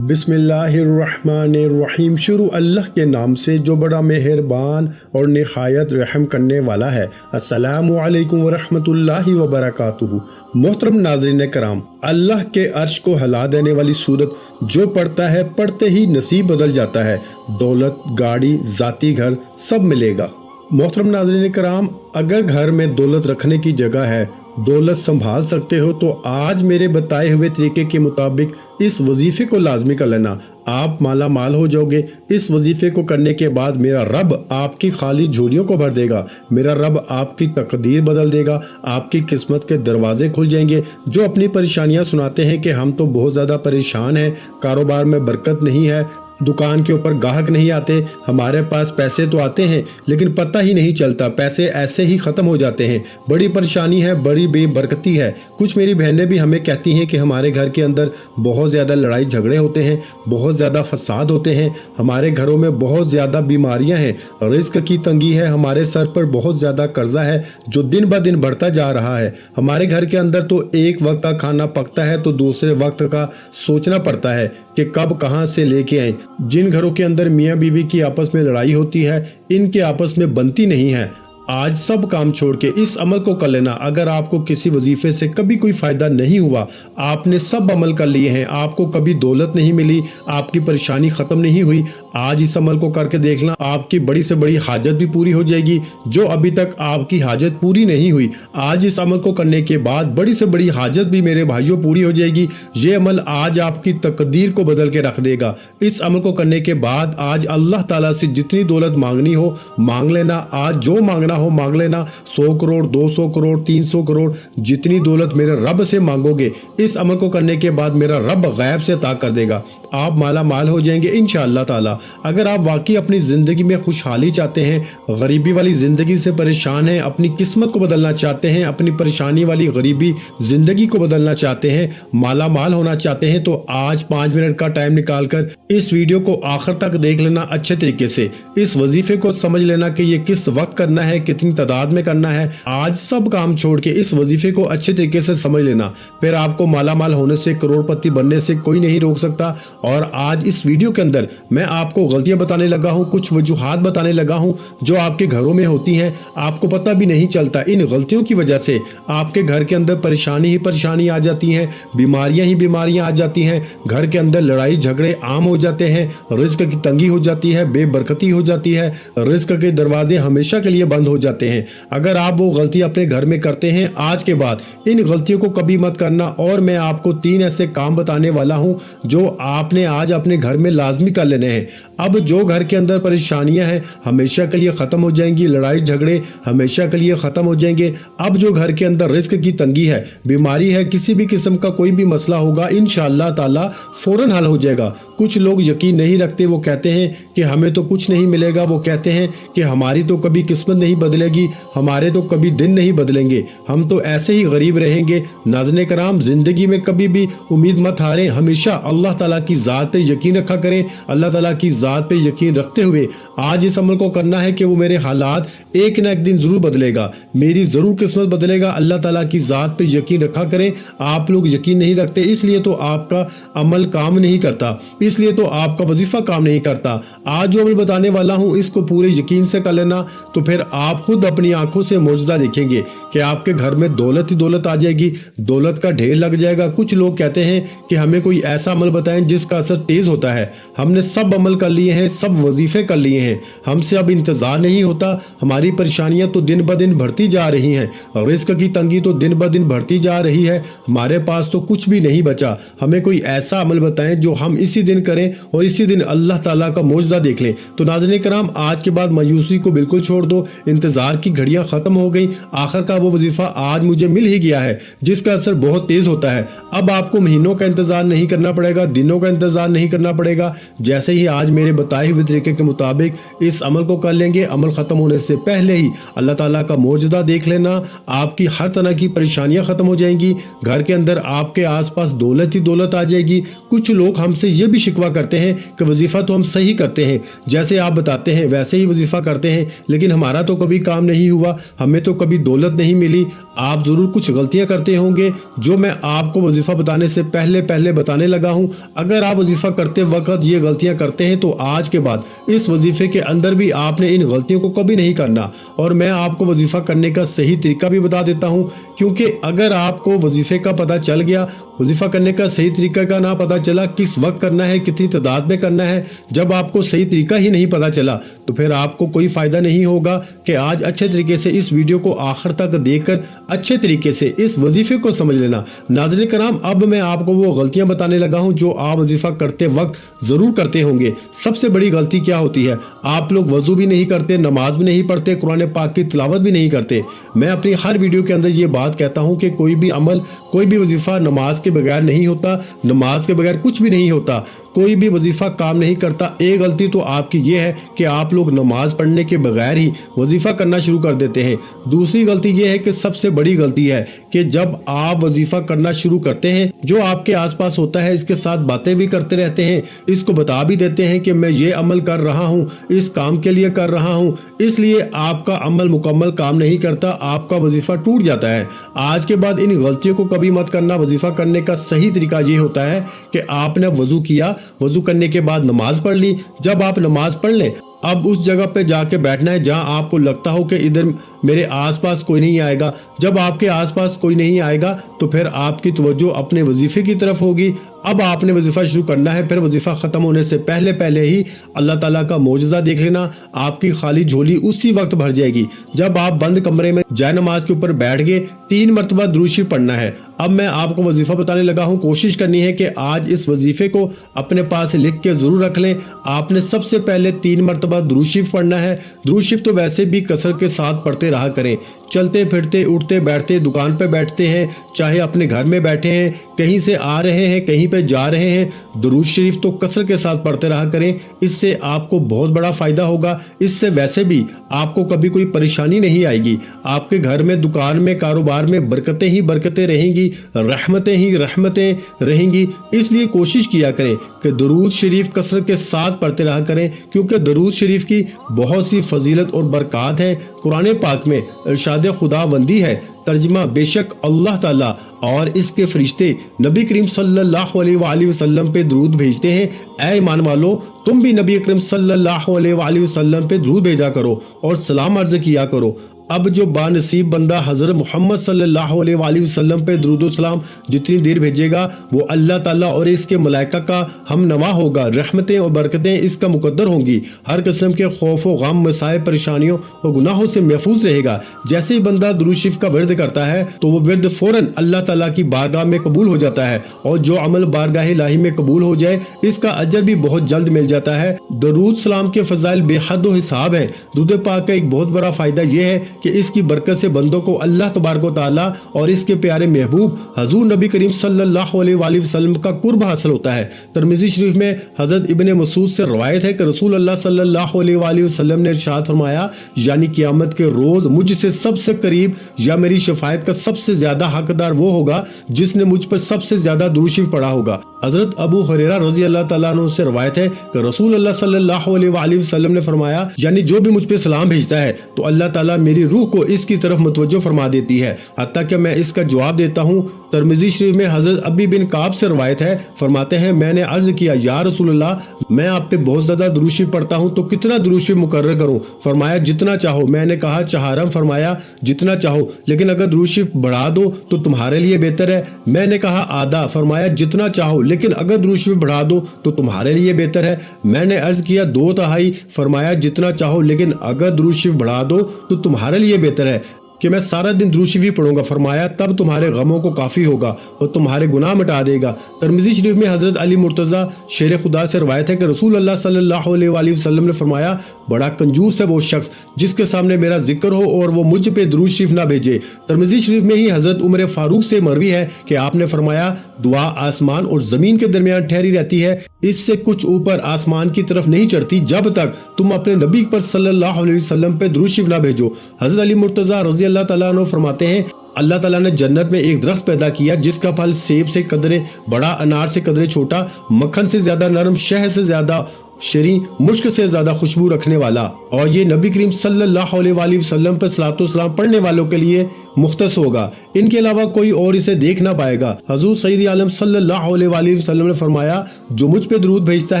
बिस्मिल्लाहिर्रहमानिर्रहीम। शुरू अल्लाह के नाम से जो बड़ा मेहरबान और निहायत रहम करने वाला है। अस्सलामु अलैकुम वरहमतुल्लाहि वबरकातुहू। मोहतरम नाज़रीन कराम, अल्लाह के अर्श को हिला देने वाली सूरत जो पढ़ता है, पढ़ते ही नसीब बदल जाता है। दौलत, गाड़ी, ज़ाती घर सब मिलेगा। मोहतरम नाज़रीन कराम, अगर घर में दौलत रखने की जगह है, दौलत संभाल सकते हो, तो आज मेरे बताए हुए तरीके के मुताबिक इस वजीफे को लाजमी कर लेना। आप माला माल हो जाओगे। इस वजीफे को करने के बाद मेरा रब आपकी खाली झोलियों को भर देगा। मेरा रब आपकी तकदीर बदल देगा। आपकी किस्मत के दरवाजे खुल जाएंगे। जो अपनी परेशानियां सुनाते हैं कि हम तो बहुत ज़्यादा परेशान हैं, कारोबार में बरकत नहीं है, दुकान के ऊपर ग्राहक नहीं आते, हमारे पास पैसे तो आते हैं लेकिन पता ही नहीं चलता, पैसे ऐसे ही ख़त्म हो जाते हैं, बड़ी परेशानी है, बड़ी बेबरकती है। कुछ मेरी बहनें भी हमें कहती हैं कि हमारे घर के अंदर बहुत ज़्यादा लड़ाई झगड़े होते हैं, बहुत ज़्यादा फसाद होते हैं, हमारे घरों में बहुत ज़्यादा बीमारियां हैं, रिस्क की तंगी है, हमारे सर पर बहुत ज़्यादा कर्जा है जो दिन ब दिन बढ़ता जा रहा है। हमारे घर के अंदर तो एक वक्त का खाना पकता है तो दूसरे वक्त का सोचना पड़ता है कि कब कहाँ से लेके आए। जिन घरों के अंदर मियाँ बीवी की आपस में लड़ाई होती है, इनके आपस में बनती नहीं है। आज सब काम छोड़ के इस अमल को कर लेना। अगर आपको किसी वजीफे से कभी कोई फ़ायदा नहीं हुआ, आपने सब अमल कर लिए हैं, आपको कभी दौलत नहीं मिली, आपकी परेशानी ख़त्म नहीं हुई, आज इस अमल को करके देखना, आपकी बड़ी से बड़ी हाजत भी पूरी हो जाएगी। जो अभी तक आपकी हाजत पूरी नहीं हुई, आज इस अमल को करने के बाद बड़ी से बड़ी हाजत भी मेरे भाइयों पूरी हो जाएगी। ये अमल आज आपकी तकदीर को बदल के रख देगा। इस अमल को करने के बाद आज अल्लाह ताला से जितनी दौलत मांगनी हो मांग लेना। आज जो मांगना हो मांग लेना। 100 करोड़, 200 करोड़, 300 करोड़, जितनी दौलत मेरे रब से मांगोगे, इस अमल को करने के बाद मेरा रब गैब से अता कर देगा। आप माला माल हो जाएंगे इंशाअल्लाह ताला। अगर आप वाकई अपनी ज़िंदगी में खुशहाली चाहते हैं, गरीबी वाली ज़िंदगी से परेशान हैं, अपनी किस्मत को बदलना चाहते हैं, अपनी परेशानी वाली गरीबी ज़िंदगी को बदलना चाहते हैं, माला माल होना चाहते हैं, तो आज 5 मिनट का टाइम निकाल कर इस वीडियो को आखिर तक देख लेना अच्छे तरीके से। इस वजीफे को समझ लेना कि ये किस वक्त करना है, कितनी तादाद में करना है। आज सब काम छोड़ के इस वजीफे को अच्छे तरीके से समझ लेना, फिर आपको माला माल होने से, करोड़पति बनने से कोई नहीं रोक सकता। और आज इस वीडियो के अंदर मैं आपको गलतियां बताने लगा हूं, कुछ वजूहात बताने लगा हूं जो आपके घरों में होती हैं, आपको पता भी नहीं चलता। इन गलतियों की वजह से आपके घर के अंदर परेशानी ही परेशानी आ जाती है, बीमारियां ही बीमारियां आ जाती हैं, घर के अंदर लड़ाई झगड़े आम हो जाते हैं, रिस्क की तंगी हो जाती है, बेबरकती हो जाती है, रिस्क के दरवाजे हमेशा के लिए बंद हो जाते हैं। अगर आप वो गलती अपने घर में करते हैं, आज के बाद इन गलतियों को कभी मत करना। और मैं आपको 3 ऐसे काम बताने वाला हूं जो आपने आज अपने घर में लाजमी कर लेने हैं। अब जो घर के अंदर परेशानियां हैं हमेशा के लिए ख़त्म हो जाएंगी, लड़ाई झगड़े हमेशा के लिए ख़त्म हो जाएंगे। अब जो घर के अंदर रिस्क की तंगी है, बीमारी है, किसी भी किस्म का कोई भी मसला होगा, इंशाअल्लाह ताला फौरन हल हो जाएगा। कुछ लोग यकीन नहीं रखते, वो कहते हैं कि हमें तो कुछ नहीं मिलेगा, वो कहते हैं कि हमारी तो कभी किस्मत नहीं बदलेगी, हमारे तो कभी दिन नहीं बदलेंगे, हम तो ऐसे ही गरीब रहेंगे। नाज़रीन कराम, ज़िंदगी में कभी भी उम्मीद मत हारें, हमेशा अल्लाह ताला की ज़ात पे यकीन रखा करें। अल्लाह ताला की ज़ात पे यकीन रखते हुए आज इस अमल को करना है कि वो मेरे हालात एक ना एक दिन ज़रूर बदलेगा, मेरी ज़रूर किस्मत बदलेगा। अल्लाह ताला की ज़ात पे यकीन रखा करें। आप लोग यकीन नहीं रखते, इसलिए तो आपका अमल काम नहीं करता, इसलिए तो आपका वजीफ़ा काम नहीं करता। आज जो अमल बताने वाला हूँ, इसको पूरे यकीन से कर लेना, तो फिर आप खुद अपनी आंखों से मौजज़ा देखेंगे कि आपके घर में दौलत ही दौलत आ जाएगी, दौलत का ढेर लग जाएगा। कुछ लोग कहते हैं कि हमें कोई ऐसा अमल बताएं जिसका असर तेज़ होता है। हमने सब अमल कर लिए हैं, सब वजीफे कर लिए हैं, हमसे अब इंतज़ार नहीं होता। हमारी परेशानियां तो दिन ब दिन बढ़ती जा रही हैं, रिस्क की तंगी तो दिन ब दिन बढ़ती जा रही है, हमारे पास तो कुछ भी नहीं बचा। हमें कोई ऐसा अमल बताएं जो हम इसी दिन करें और इसी दिन अल्लाह ताला का मौजज़ा देख लें। तो नाज़रीन कराम, आज के बाद मायूसी को बिल्कुल छोड़ दो। इंतज़ार की घड़ियाँ ख़त्म हो गई। आखिर का वो वजीफ़ा आज मुझे मिल ही गया है जिसका असर बहुत तेज़ होता है। अब आपको महीनों का इंतज़ार नहीं करना पड़ेगा, दिनों का इंतज़ार नहीं करना पड़ेगा। जैसे ही आज मेरे बताए हुए तरीके के मुताबिक इस अमल को कर लेंगे, अमल ख़त्म होने से पहले ही अल्लाह ताला का मौजज़ा देख लेना, आपकी हर तरह की परेशानियां ख़त्म हो जाएंगी। घर के अंदर आपके आसपास दौलत ही दौलत आ जाएगी। कुछ लोग हमसे ये भी शिकवा करते हैं कि वजीफ़ा तो हम सही करते हैं, जैसे आप बताते हैं वैसे ही वजीफ़ा करते हैं, लेकिन हमारा तो कभी काम नहीं हुआ, हमें तो कभी दौलत नहीं मिली। आप ज़रूर कुछ गलतियां करते होंगे जो मैं आपको वजीफ़ा बताने से पहले बताने लगा हूं। अगर اگر آپ وظیفہ کرتے وقت یہ غلطیاں کرتے ہیں تو آج کے بعد اس وظیفے کے اندر بھی آپ نے ان غلطیوں کو کبھی نہیں کرنا۔ اور میں آپ کو وظیفہ کرنے کا صحیح طریقہ بھی بتا دیتا ہوں، کیونکہ اگر آپ کو وظیفے کا پتہ چل گیا، وظیفہ کرنے کا صحیح طریقہ کا نہ پتہ چلا، کس وقت کرنا ہے، کتنی تعداد میں کرنا ہے، جب آپ کو صحیح طریقہ ہی نہیں پتہ چلا تو پھر آپ کو کوئی فائدہ نہیں ہوگا کہ آج اچھے طریقے سے اس ویڈیو کو آخر تک دیکھ کر اچھے طریقے سے اس وظیفے کو سمجھ لینا۔ ناظرین کرام، اب میں آپ کو وہ غلطیاں بتانے لگا ہوں جو آپ وظیفہ کرتے وقت ضرور کرتے ہوں گے۔ سب سے بڑی غلطی کیا ہوتی ہے؟ آپ لوگ وضو بھی نہیں کرتے، نماز بھی نہیں پڑھتے، قرآن پاک کی تلاوت بھی نہیں کرتے۔ میں اپنی ہر ویڈیو کے اندر یہ بات کہتا ہوں کہ کوئی بھی عمل، کوئی بھی وظیفہ نماز کے بغیر نہیں ہوتا، نماز کے بغیر کچھ بھی نہیں ہوتا، کوئی بھی وظیفہ کام نہیں کرتا۔ ایک غلطی تو آپ کی یہ ہے کہ آپ لوگ نماز پڑھنے کے بغیر ہی وظیفہ کرنا شروع کر دیتے ہیں۔ دوسری غلطی یہ ہے کہ سب سے بڑی غلطی ہے کہ جب آپ وظیفہ کرنا شروع کرتے ہیں، جو آپ کے آس پاس ہوتا ہے اس کے ساتھ باتیں بھی کرتے رہتے ہیں، اس کو بتا بھی دیتے ہیں کہ میں یہ عمل کر رہا ہوں، اس کام کے لیے کر رہا ہوں، اس لیے آپ کا عمل مکمل کام نہیں کرتا، آپ کا وظیفہ ٹوٹ جاتا ہے۔ آج کے بعد ان غلطیوں کو کبھی مت کرنا۔ وظیفہ کرنے کا صحیح طریقہ یہ ہوتا ہے کہ آپ نے وضو کیا، وضو کرنے کے بعد نماز پڑھ لی۔ جب آپ نماز پڑھ لیں، اب اس جگہ پہ جا کے بیٹھنا ہے جہاں آپ کو لگتا ہو کہ ادھر میرے آس پاس کوئی نہیں آئے گا۔ جب آپ کے آس پاس کوئی نہیں آئے گا تو پھر آپ کی توجہ اپنے وظیفے کی طرف ہوگی۔ اب آپ نے وظیفہ شروع کرنا ہے، پھر وظیفہ ختم ہونے سے پہلے ہی اللہ تعالیٰ کا معجزہ دیکھ لینا، آپ کی خالی جھولی اسی وقت بھر جائے گی۔ جب آپ بند کمرے میں جائے نماز کے اوپر بیٹھ گئے، 3 مرتبہ درود شریف پڑھنا ہے۔ اب میں آپ کو وظیفہ بتانے لگا ہوں، کوشش کرنی ہے کہ آج اس وظیفے کو اپنے پاس لکھ کے ضرور رکھ لیں۔ آپ نے سب سے پہلے 3 مرتبہ درود شریف پڑھنا ہے۔ درود شریف تو ویسے بھی کثرت کے ساتھ پڑھتے رہا کریں، چلتے پھرتے، اٹھتے بیٹھتے، دکان پہ بیٹھتے ہیں، چاہے اپنے گھر میں بیٹھے ہیں، کہیں سے آ رہے ہیں، کہیں پہ جا رہے ہیں، درود شریف تو کثرت کے ساتھ پڑھتے رہا کریں۔ اس سے آپ کو بہت بڑا فائدہ ہوگا۔ اس سے ویسے بھی آپ کو کبھی کوئی پریشانی نہیں آئے گی۔ آپ کے گھر میں، دکان میں، کاروبار میں برکتیں ہی برکتیں رہیں گی، رحمتیں ہی رحمتیں رہیں گی۔ اس لیے کوشش کیا کریں کہ درود شریف کثرت کے ساتھ پڑھتے رہا کریں، کیونکہ درود شریف کی بہت سی فضیلت اور برکات ہیں۔ قرآن پاک میں ارشاد خداوندی ہے، ترجمہ: بے شک اللہ تعالیٰ اور اس کے فرشتے نبی کریم صلی اللہ علیہ وآلہ وسلم پہ درود بھیجتے ہیں۔ اے ایمان والو، تم بھی نبی کریم صلی اللہ علیہ وآلہ وسلم پہ درود بھیجا کرو اور سلام عرض کیا کرو۔ اب جو بانصیب بندہ حضرت محمد صلی اللہ علیہ وآلہ وسلم پہ درود و سلام جتنی دیر بھیجے گا، وہ اللہ تعالیٰ اور اس کے ملائکہ کا ہم نوا ہوگا، رحمتیں اور برکتیں اس کا مقدر ہوں گی، ہر قسم کے خوف و غم، مسائل، پریشانیوں اور گناہوں سے محفوظ رہے گا۔ جیسے ہی بندہ درود شریف کا ورد کرتا ہے تو وہ ورد فوراً اللہ تعالیٰ کی بارگاہ میں قبول ہو جاتا ہے، اور جو عمل بارگاہ الہی میں قبول ہو جائے اس کا اجر بھی بہت جلد مل جاتا ہے۔ درود سلام کے فضائل بے حد و حساب ہیں۔ درود پاک کا ایک بہت بڑا فائدہ یہ ہے کہ اس کی برکت سے بندوں کو اللہ تبارک و تعالیٰ اور اس کے پیارے محبوب حضور نبی کریم صلی اللہ علیہ وآلہ وسلم کا قرب حاصل ہوتا ہے۔ ترمذی شریف میں حضرت ابن مسعود سے روایت ہے کہ رسول اللہ صلی اللہ علیہ وآلہ وسلم نے ارشاد فرمایا، یعنی قیامت کے روز مجھ سے سب سے قریب یا میری شفاعت کا سب سے زیادہ حقدار وہ ہوگا جس نے مجھ پر سب سے زیادہ درود شریف پڑھا ہوگا۔ حضرت ابو ہریرہ رضی اللہ تعالیٰ عنہ سے روایت ہے کہ رسول اللہ صلی اللہ علیہ وآلہ وسلم نے فرمایا، یعنی جو بھی مجھ پہ سلام بھیجتا ہے تو اللہ تعالیٰ میری روح کو اس کی طرف متوجہ فرما دیتی ہے، حتیٰ کہ میں اس کا جواب دیتا ہوں۔ ترمذی شریف میں حضرت ابی بن کعب سے روایت ہے، فرماتے ہیں میں نے عرض کیا، یا رسول اللہ، میں آپ پہ بہت زیادہ درود شریف پڑھتا ہوں تو کتنا درود شریف مقرر کروں؟ فرمایا جتنا چاہو۔ میں نے کہا چہارم؟ فرمایا جتنا چاہو، لیکن اگر درود شریف بڑھا دو تو تمہارے لیے بہتر ہے۔ میں نے کہا آدھا؟ فرمایا جتنا چاہو، لیکن اگر درود شریف بڑھا دو تو تمہارے لیے بہتر ہے۔ میں نے عرض کیا 2/3؟ فرمایا جتنا چاہو، لیکن اگر درود شریف بڑھا دو تو تمہارے لیے بہتر ہے کہ میں سارا دن درود شریف پڑھوں گا۔ فرمایا تب تمہارے غموں کو کافی ہوگا اور تمہارے گناہ مٹا دے گا۔ ترمذی شریف میں حضرت علی مرتضیٰ شیر خدا سے روایت ہے کہ رسول اللہ صلی اللہ علیہ وآلہ وسلم نے فرمایا، بڑا کنجوس ہے وہ شخص جس کے سامنے میرا ذکر ہو اور وہ مجھ پہ درود شریف نہ بھیجے۔ ترمذی شریف میں ہی حضرت عمر فاروق سے مروی ہے کہ آپ نے فرمایا، دعا آسمان اور زمین کے درمیان ٹھہری رہتی ہے، اس سے کچھ اوپر آسمان کی طرف نہیں چڑھتی جب تک تم اپنے نبی پر صلی اللہ علیہ وسلم پہ درود شریف نہ بھیجو۔ حضرت علی مرتضیٰ رضی اللہ تعالیٰ عنہ فرماتے ہیں، اللہ تعالیٰ نے جنت میں ایک درخت پیدا کیا جس کا پھل سیب سے قدرے بڑا، انار سے قدرے چھوٹا، مکھن سے زیادہ نرم، شہد سے زیادہ شیریں، مشک سے زیادہ خوشبو رکھنے والا، اور یہ نبی کریم صلی اللہ علیہ وآلہ وسلم پر صلاۃ و سلام پڑھنے والوں کے لیے مختص ہوگا، ان کے علاوہ کوئی اور اسے دیکھ نہ پائے گا۔ حضور سید عالم صلی اللہ علیہ وآلہ وسلم نے فرمایا، جو مجھ پہ درود بھیجتا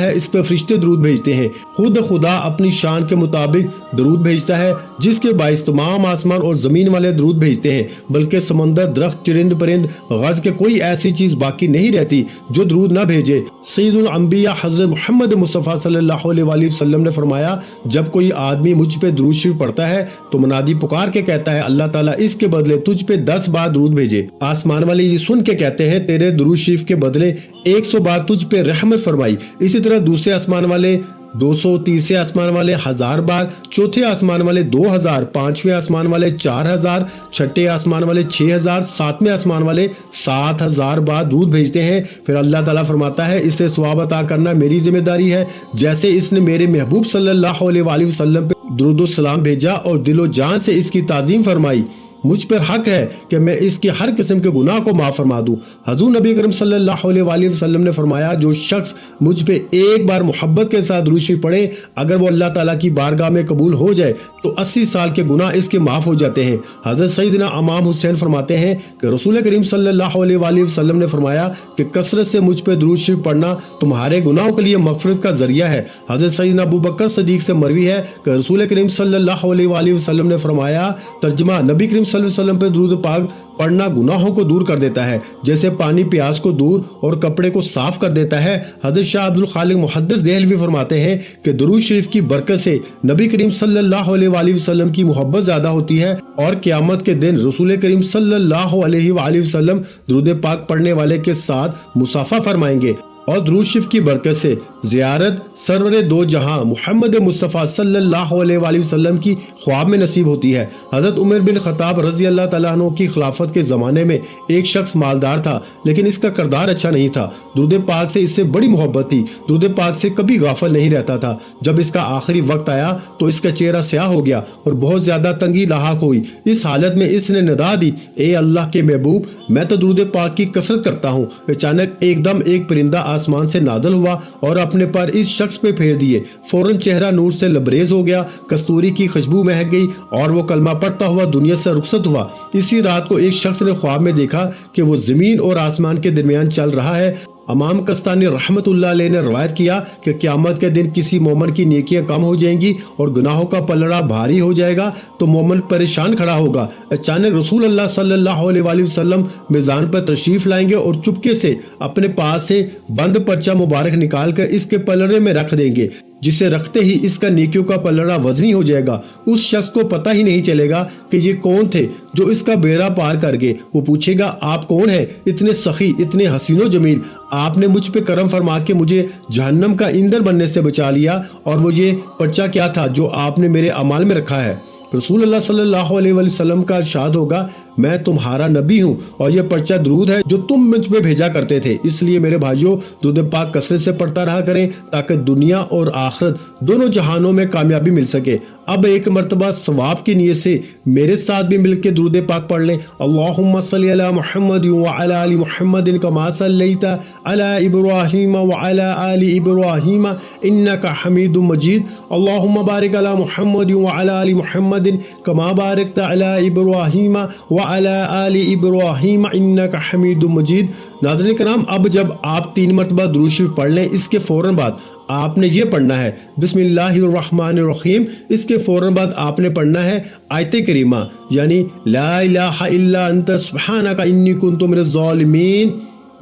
ہے اس پہ فرشتے درود بھیجتے ہیں، خود خدا اپنی شان کے مطابق درود بھیجتا ہے، جس کے باعث تمام آسمان اور زمین والے درود بھیجتے ہیں، بلکہ سمندر، درخت، چرند پرند، غز کے کوئی ایسی چیز باقی نہیں رہتی جو درود نہ بھیجے۔ سید الانبیاء حضرت محمد مصطفیٰ صلی اللہ علیہ وآلہ وسلم نے فرمایا، جب کوئی آدمی مجھ پہ درود شریف پڑھتا ہے تو منادی پکار کے کہتا ہے، اللہ تعالیٰ اس کے بدلے تجھ پہ 10 بار درود بھیجے۔ آسمان والے یہ سن کے کہتے ہیں، تیرے درود شریف کے بدلے 100 بار تجھ پہ رحمت فرمائی۔ اسی طرح دوسرے آسمان والے 200، تیسرے آسمان والے 1000 بار، چوتھے آسمان والے 2000، پانچویں آسمان والے 4000، چھٹے آسمان والے 6000، ساتویں آسمان والے 7000 بار درود بھیجتے ہیں۔ پھر اللہ تعالیٰ فرماتا ہے، اسے ثواب عطا کرنا میری ذمہ داری ہے، جیسے اس نے میرے محبوب صلی اللہ علیہ وآلہ وسلم پہ درود و سلام بھیجا اور دل و جان سے اس کی تعظیم فرمائی۔ مجھ پر حق ہے کہ میں اس کے ہر قسم کے گناہ کو معاف فرما دوں۔ حضور نبی کریم صلی اللہ علیہ وآلہ وسلم نے فرمایا، جو شخص مجھ پہ ایک بار محبت کے ساتھ درود شریف پڑھے، اگر وہ اللہ تعالیٰ کی بارگاہ میں قبول ہو جائے تو 80 سال کے گناہ اس کے معاف ہو جاتے ہیں۔ حضرت سیدنا امام حسین فرماتے ہیں کہ رسول کریم صلی اللہ علیہ وآلہ وسلم نے فرمایا کہ کثرت سے مجھ پہ درود شریف پڑھنا تمہارے گناہوں کے لیے مغفرت کا ذریعہ ہے۔ حضرت سیدنا ابو بکر صدیق سے مروی ہے کہ رسول کریم صلی اللہ علیہ وآلہ وسلم نے فرمایا، ترجمہ، نبی کریم صلی اللہ علیہ وسلم پہ درود پاک پڑھنا گناہوں کو دور کر دیتا ہے، جیسے پانی پیاس کو دور اور کپڑے کو صاف کر دیتا ہے۔ حضرت شاہ عبد الخالق محدث دہلوی فرماتے ہیں کہ درود شریف کی برکت سے نبی کریم صلی اللہ علیہ وآلہ وسلم کی محبت زیادہ ہوتی ہے، اور قیامت کے دن رسول کریم صلی اللہ علیہ وآلہ وسلم درود پاک پڑھنے والے کے ساتھ مصافحہ فرمائیں گے۔ اور درود شریف کی برکت سے زیارت سرور دو جہاں محمد مصطفیٰ صلی اللہ علیہ وآلہ وسلم کی خواب میں نصیب ہوتی ہے۔ حضرت عمر بن خطاب رضی اللہ تعالیٰ عنہ کی خلافت کے زمانے میں ایک شخص مالدار تھا، لیکن اس کا کردار اچھا نہیں تھا۔ درود پاک سے اس سے بڑی محبت تھی، درود پاک سے کبھی غافل نہیں رہتا تھا۔ جب اس کا آخری وقت آیا تو اس کا چہرہ سیاہ ہو گیا اور بہت زیادہ تنگی لاحق ہوئی۔ اس حالت میں اس نے ندا دی، اے اللہ کے محبوب، میں تو درود پاک کی کثرت کرتا ہوں۔ اچانک ایک دم ایک پرندہ آسمان سے نازل ہوا اور اپنے پر اس شخص پہ پھیر دیے۔ فوراً چہرہ نور سے لبریز ہو گیا، کستوری کی خوشبو مہک گئی اور وہ کلمہ پڑھتا ہوا دنیا سے رخصت ہوا۔ اسی رات کو ایک شخص نے خواب میں دیکھا کہ وہ زمین اور آسمان کے درمیان چل رہا ہے۔ امام کستانی رحمت اللہ علیہ نے روایت کیا کہ قیامت کے دن کسی مومن کی نیکیاں کم ہو جائیں گی اور گناہوں کا پلڑا بھاری ہو جائے گا تو مومن پریشان کھڑا ہوگا۔ اچانک رسول اللہ صلی اللہ علیہ وآلہ وسلم میزان پر تشریف لائیں گے اور چپکے سے اپنے پاس سے بند پرچہ مبارک نکال کر اس کے پلڑے میں رکھ دیں گے، جسے رکھتے ہی اس کا نیکیوں کا پلڑا وزنی ہو جائے گا۔ اس شخص کو پتہ ہی نہیں چلے گا کہ یہ کون تھے جو اس کا بیڑا پار کر گئے۔ وہ پوچھے گا، آپ کون ہیں؟ اتنے سخی، اتنے حسین و جمیل، آپ نے مجھ پہ کرم فرما کے مجھے جہنم کا ایندھن بننے سے بچا لیا، اور وہ یہ پرچہ کیا تھا جو آپ نے میرے اعمال میں رکھا ہے؟ رسول اللہ صلی اللہ علیہ وآلہ وسلم کا ارشاد ہوگا، میں تمہارا نبی ہوں اور یہ پرچہ درود ہے جو تم مجھ پہ بھیجا کرتے تھے، اس لیے میرے بھائیوں درود پاک کثرت سے پڑھتا رہا کریں تاکہ دنیا اور آخرت دونوں جہانوں میں کامیابی مل سکے۔ اب ایک مرتبہ ثواب کی نیت سے میرے ساتھ بھی مل کے درود پاک پڑھ لیں۔ اللہم صلی علی محمد وعلی آل محمد کما صلیت علی ابراہیم وعلی آل ابراہیم انک حمید مجید۔ اللہم بارک علی محمد وعلی آل محمد کما بارکت علی ابراہیم وعلی آل ابراہیم انک حمید مجید۔ ناظرین کرام، اب جب آپ 3 مرتبہ درود شریف پڑھ لیں، اس کے فوراً بعد آپ نے یہ پڑھنا ہے بسم اللہ الرحمن الرحیم۔ اس کے فوراً بعد آپ نے پڑھنا ہے آیت کریمہ، یعنی لا الہ الا انت سبحانک انی کنت من الظالمین،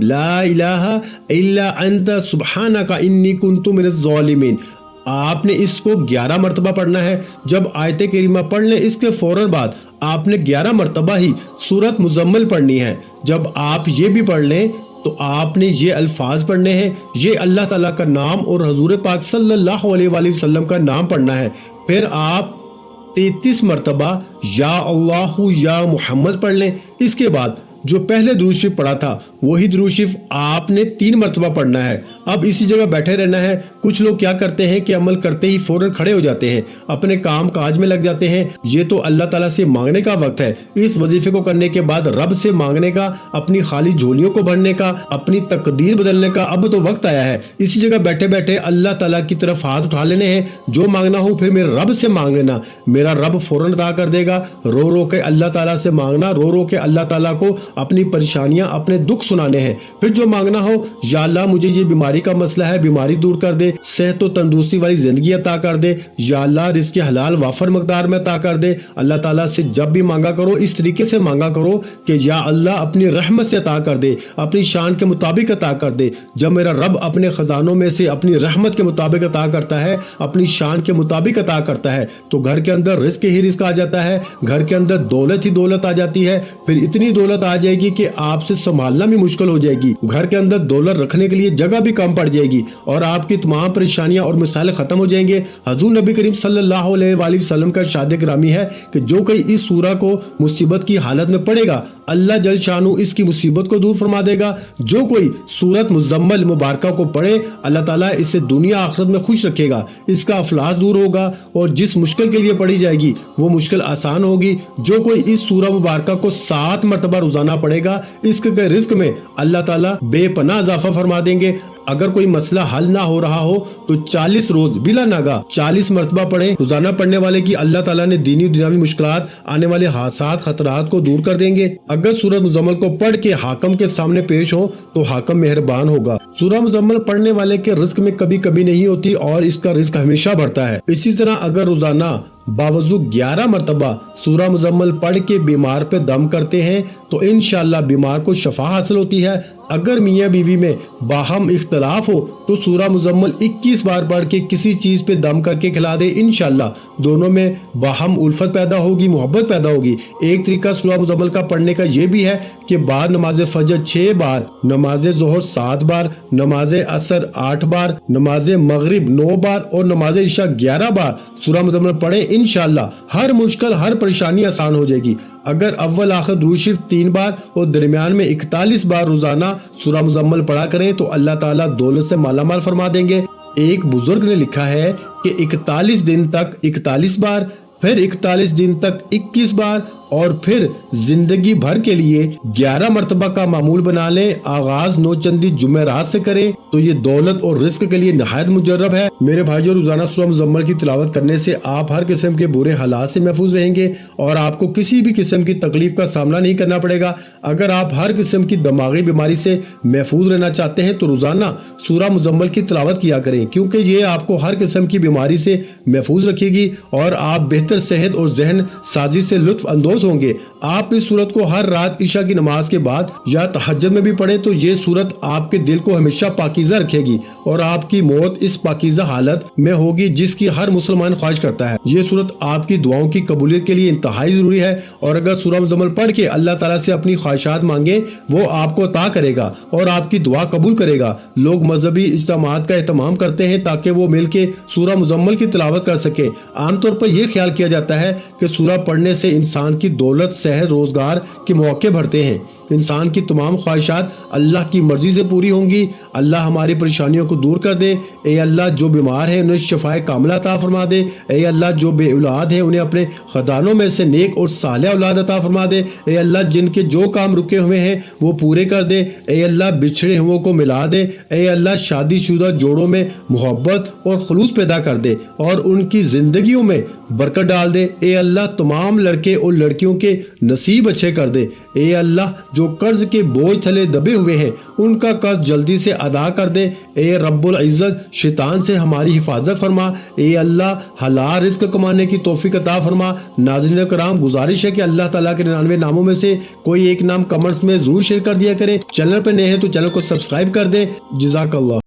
لا الہ الا انت سبحانک انی کنت من الظالمین۔ آپ نے اس کو 11 مرتبہ پڑھنا ہے۔ جب آیت کریمہ پڑھ لیں، اس کے فوراً بعد آپ نے 11 مرتبہ ہی سورۃ مزمل پڑھنی ہے۔ جب آپ یہ بھی پڑھ لیں تو آپ نے یہ الفاظ پڑھنے ہیں، یہ اللہ تعالیٰ کا نام اور حضور پاک صلی اللہ علیہ وآلہ وسلم کا نام پڑھنا ہے۔ پھر آپ 33 مرتبہ یا اللہ یا محمد پڑھ لیں۔ اس کے بعد जो पहले दुरूद शरीफ पढ़ा था वही दुरूद शरीफ आपने 3 मरतबा पढ़ना है। अब इसी जगह बैठे रहना है। कुछ लोग क्या करते हैं कि अमल करते ही फौरन खड़े हो जाते हैं, अपने काम काज में लग जाते हैं। ये तो अल्लाह ताला से मांगने का वक्त है। इस वजीफे को करने के बाद रब से मांगने का, अपनी खाली झोलियों को भरने का, अपनी तकदीर बदलने का अब तो वक्त आया है। इसी जगह बैठे बैठे अल्लाह ताला की तरफ हाथ उठा लेने हैं। जो मांगना हो फिर मेरे रब से मांग लेना, मेरा रब फौरन अता कर देगा। रो रो के अल्लाह ताला से मांगना, रो रो के अल्लाह ताला को अपनी परेशानियां, अपने दुख सुनाने हैं। फिर जो मांगना हो, या अल्लाह मुझे ये बीमारी का मसला है, बीमारी दूर कर दे, सेहत और तंदुरुस्ती वाली जिंदगी अता कर दे, या अल्लाह रिज़्क़ हलाल वाफर मकदार में अता कर दे। अल्लाह ताला से जब भी मांगा करो इस तरीके से मांगा करो कि या अल्लाह अपनी रहमत से अता कर दे, अपनी शान के मुताबिक अता कर दे। जब मेरा रब अपने खजानों में से अपनी रहमत के मुताबिक अता करता है, अपनी शान के मुताबिक अता करता है, तो घर के अंदर रिज़्क़ ही रिज़्क़ आ जाता है, घर के अंदर दौलत ही दौलत आ जाती है। फिर इतनी दौलत आ जाएगी कि आपसे संभालना भी मुश्किल हो जाएगी। घर के अंदर दौलत रखने के लिए जगह भी कम पड़ जाएगी और आपकी तमाम परेशानियां और मिसालें खत्म हो जाएंगे। हजूर नबी करीम सल्लल्लाहु अलैहि वसल्लम का इरशाद गिरामी है कि जो कोई इस सूरा को मुसीबत की हालत में पढ़ेगा, अल्लाह जल शानू इसकी मुसीबत को दूर फरमा देगा। जो कोई सूरत मुज़म्मल मुबारका को पढ़े, अल्लाह ताला इसे दुनिया आखिरत में खुश रखेगा, इसका अफलास दूर होगा और जिस मुश्किल के लिए पढ़ी जाएगी वो मुश्किल आसान होगी। जो कोई इस सूरा मुबारका को 7 मरतबा रोजाना पढ़ेगा, इसके रिज़्क़ में अल्लाह ताला बेपनाह इजाफा फरमा देंगे। अगर कोई मसला हल ना हो रहा हो तो 40 रोज बिला नागा 40 मरतबा पढ़ें। रोजाना पढ़ने वाले की अल्लाह ताला ने दीनी और दुनियावी मुश्किलात, आने वाले हादसात, खतरात को दूर कर देंगे। अगर सूरह मुज़म्मल को पढ़ के हाकम के सामने पेश हो तो हाकम मेहरबान होगा। सूरह मुज़म्मल पढ़ने वाले के रिज़्क़ में कभी कभी नहीं होती और इसका रिज़्क़ हमेशा बढ़ता है। इसी तरह अगर रोजाना बावजू 11 मरतबा सूरह मुज़म्मल पढ़ के बीमार पे दम करते हैं तो इंशाअल्लाह बीमार को शफा हासिल होती है। अगर मियाँ बीवी में बाहम इख्तलाफ हो तो सूरह मुज़म्मल 21 बार पढ़ के किसी चीज़ पे दम करके खिला दे, इंशाअल्लाह दोनों में बाहम उल्फत पैदा होगी, मोहब्बत पैदा होगी। एक तरीका सूरह मुज़म्मल का पढ़ने का ये भी है कि बाद नमाज फजर 6 बार, नमाज ज़ोहर 7 बार, नमाज असर 8 बार, नमाज मगरिब 9 बार और नमाज इशा 11 बार सूरह मुज़म्मल पढ़े। इंशाअल्लाह हर मुश्किल, हर परेशानी आसान हो जाएगी। अगर अव्वल आखिर दुरूद शरीफ 3 बार और दरमियान में 41 बार रोजाना सूरह मुज़म्मल पढ़ा करें तो अल्लाह ताला दौलत से मालामाल फरमा देंगे। एक बुजुर्ग ने लिखा है कि 41 दिन तक 41 बार, फिर 41 दिन तक 21 बार और फिर जिंदगी भर के लिए 11 मरतबा का मामूल बना लें। आगाज नौचंदी जुमेरात से करें तो ये दौलत और रिस्क के लिए नहायत मुजर्रब है। मेरे भाइयों, रोजाना सूरह मुज़म्मल की तिलावत करने से आप हर किस्म के बुरे हालात से महफूज रहेंगे और आपको किसी भी किस्म की तकलीफ का सामना नहीं करना पड़ेगा। अगर आप हर किस्म की दिमागी बीमारी से महफूज रहना चाहते हैं तो रोजाना सूरह मुज़म्मल की तिलावत किया करें, क्योंकि ये आपको हर किस्म की बीमारी से महफूज रखेगी और आप बेहतर सेहत और जहन साजी से लुत्फ अंदोज होंगे। आप इस सूरत को हर रात इशा की नमाज के बाद या तहज्जुद में भी पढ़ें तो ये सूरत आपके दिल को हमेशा पाकीज़ा रखेगी और आपकी मौत इस पाकीज़ा हालत में होगी जिसकी हर मुसलमान ख्वाहिश करता है। ये सूरत आपकी दुआओं की कबूलियत के लिए इंतहाई जरूरी है और अगर सूरह मुज़म्मल पढ़ के अल्लाह ताला से अपनी ख्वाहिशात मांगे वो आपको अता करेगा और आपकी दुआ कबूल करेगा। लोग मजहबी इज्तिमात का एहतमाम करते हैं ताकि वो मिल के सूरह मुज़म्मल की तिलावत कर सके। आमतौर पर यह ख्याल किया जाता है कि सूरह पढ़ने से इंसान की दौलत, सेहत, रोजगार के मौके बढ़ते हैं। इंसान की तमाम ख्वाहिशात अल्लाह की मर्जी से पूरी होंगी। अल्लाह हमारी परेशानियों को दूर कर दे। ए अल्लाह, जो बीमार है उन्हें शिफाए कामिला अता फरमा दे। ए अल्लाह, जो बे औलाद है उन्हें अपने खजानों में से नेक और सालेह औलाद अता फरमा दे। ए अल्लाह, जिनके जो काम रुके हुए हैं वो पूरे कर दे। ए अल्लाह, बिछड़े हुओं को मिला दे। ए अल्लाह, शादीशुदा जोड़ों में मोहब्बत और खुलूस पैदा कर दे और उनकी जिंदगियों में बरकत डाल दे। ए अल्लाह, तमाम लड़के और लड़कियों के नसीब अच्छे कर दे। ए अल्लाह, जो कर्ज के बोझ थले दबे हुए हैं उनका कर्ज जल्दी से अदा कर दे। ए रब्बुल इज्जत, शैतान से हमारी हिफाजत फरमा। ए अल्लाह, हलाल रिज़्क कमाने की तौफीक अता फरमा। नाज़रीन कराम, गुजारिश है कि अल्लाह ताला के 99 नामों में से कोई एक नाम कमेंट्स में जरूर शेयर कर दिया करें। चैनल पर नए हैं तो चैनल को सब्सक्राइब कर दें। जज़ाकल्लाह।